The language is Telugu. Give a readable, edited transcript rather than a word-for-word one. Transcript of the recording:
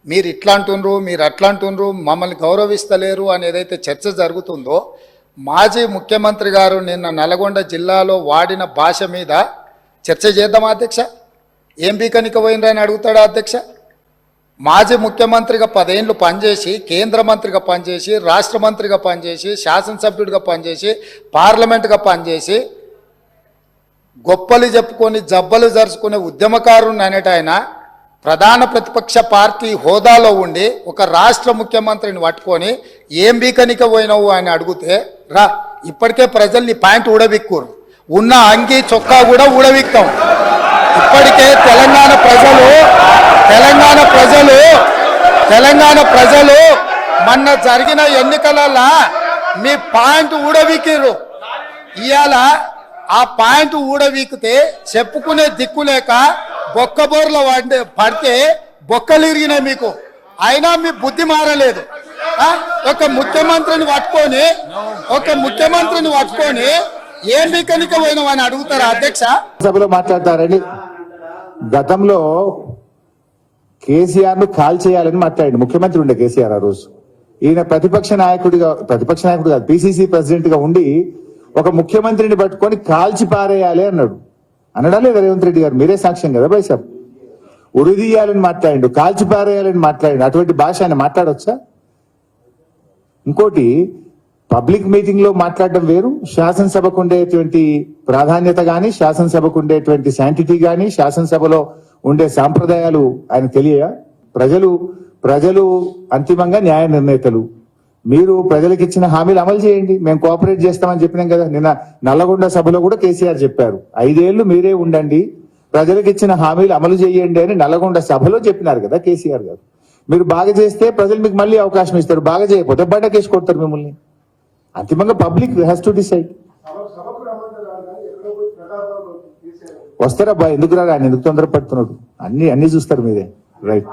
మీరు ఇట్లా అంటుండ్రు, మీరు అట్లా అంటుండ్రు, మమ్మల్ని గౌరవిస్తలేరు అని ఏదైతే చర్చ జరుగుతుందో, మాజీ ముఖ్యమంత్రి గారు నిన్న నల్గొండ జిల్లాలో వాడిన భాష మీద చర్చ చేద్దామా అధ్యక్ష? ఏం బీకనిక పోయినరని అడుగుతాడా అధ్యక్ష? మాజీ ముఖ్యమంత్రిగా 10 ఏళ్ళు పనిచేసి, కేంద్ర మంత్రిగా పనిచేసి, రాష్ట్ర మంత్రిగా పనిచేసి, శాసనసభ్యుడిగా పనిచేసి, పార్లమెంటుగా పనిచేసి, గొప్పలు చెప్పుకొని జబ్బలు జరుచుకునే ఉద్యమకారుని అనేట ఆయన ప్రధాన ప్రతిపక్ష పార్టీ హోదాలో ఉండి ఒక రాష్ట్ర ముఖ్యమంత్రిని పట్టుకొని ఏం బీకనిక పోయినావు అని అడిగితే, రా ఇప్పటికే ప్రజల్ని ప్యాంట్ ఊడబిక్కురు, ఉన్న అంగి చొక్కా కూడా ఊడబిక్తాం. ఇప్పటికే తెలంగాణ ప్రజలు మొన్న జరిగిన ఎన్నికలలో మీ ప్యాంటు ఊడబిక్కిరు. ఇవాళ ఆ ప్యాంటు ఊడబీకితే చెప్పుకునే దిక్కులేక బొక్కబోర్ల పడితే బొక్కలు ఇరిగినాయి మీకు. అయినా మీ బుద్ధి మారలేదు. ఒక ముఖ్యమంత్రిని పట్టుకొని ఏం బీకనిక పోయినావు అని అడుగుతారా అధ్యక్ష? సభలో మాట్లాడతారని గతంలో కేసీఆర్ ను కాల్ చేయాలని మాట్లాడండి. ముఖ్యమంత్రి ఉండే కేసీఆర్ ఆ రోజు. ఈయన ప్రతిపక్ష నాయకుడు కాదు, పిసిసి ప్రెసిడెంట్ గా ఉండి ఒక ముఖ్యమంత్రిని పట్టుకొని కాల్చి పారేయాలి అన్నాడు. అనడా లేదా రేవంత్ రెడ్డి గారు? మీరే సాక్ష్యం కదా బై సాబ్. ఉరిదీయాలని మాట్లాడిండు, కాల్చి పారేయాలని మాట్లాడిండు. అటువంటి భాష ఆయన మాట్లాడొచ్చా? ఇంకోటి, పబ్లిక్ మీటింగ్ లో మాట్లాడడం వేరు, శాసనసభకు ఉండేటువంటి ప్రాధాన్యత గాని, శాసనసభకు ఉండేటువంటి శాంటిటీ గాని, శాసనసభలో ఉండే సాంప్రదాయాలు ఆయన తెలియయా? ప్రజలు అంతిమంగా న్యాయ నిర్ణేతలు. మీరు ప్రజలకు ఇచ్చిన హామీలు అమలు చేయండి, మేము కోఆపరేట్ చేస్తామని చెప్పినాం కదా. నిన్న నల్లగొండ సభలో కూడా కేసీఆర్ చెప్పారు, 5 ఏళ్లు మీరే ఉండండి, ప్రజలకు ఇచ్చిన హామీలు అమలు చేయండి అని నల్లగొండ సభలో చెప్పినారు కదా కేసీఆర్ గారు. మీరు బాగా చేస్తే ప్రజలు మీకు మళ్ళీ అవకాశం ఇస్తారు, బాగా చేయకపోతే బయటకేసి కొడతారు మిమ్మల్ని. అంతిమంగా పబ్లిక్ హ్యాస్ టు డిసైడ్. వస్తారా బా? ఎందుకు రా? ఆయన ఎందుకు తొందరపడుతున్నాడు? అన్ని చూస్తారు మీరే. రైట్.